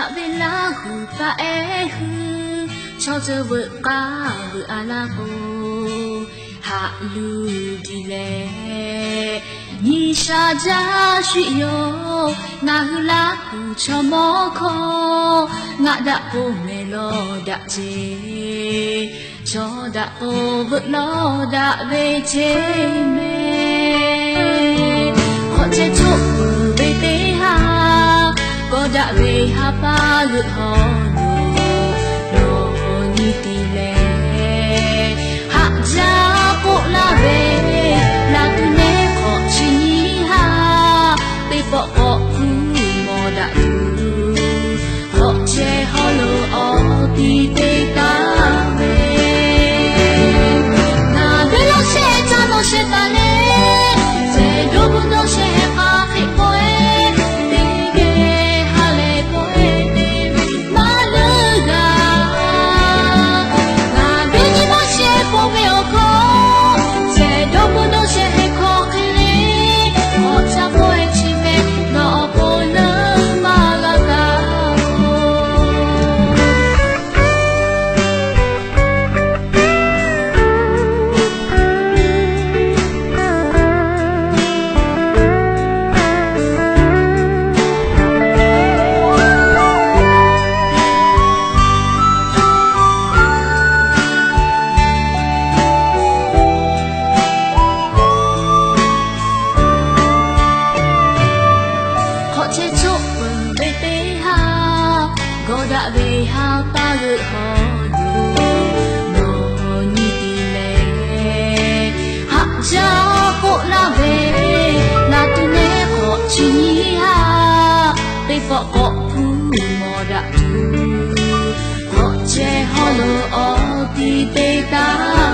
về lá hù pa e hư cho giờ vợ ca vợ ala bồ hạ lưu đi lệ nhị sa gia suy yo ngã hư lá hù cho mò kho ngã đã bồ mê lo đã chê cho đã bồ vợ lo đã về chê mê họ chê chốt về tế ha có đã về ha ba lượt họ đồ như tì lệ hạ gia bộ la về là tu nê họ chi ha bê bỏ họ khu mò đã tu họ chê họ lỡ ó tì tê ta về na bê lo xe ta lê chê đô bù đô xe ha hê bố đã về ha ta gửi họ đồ như tì lệ hạ gia bộ la về là tu nê họ chi ha tây phọ có thu mò đã thu họ che họ lỡ ó tì tê ta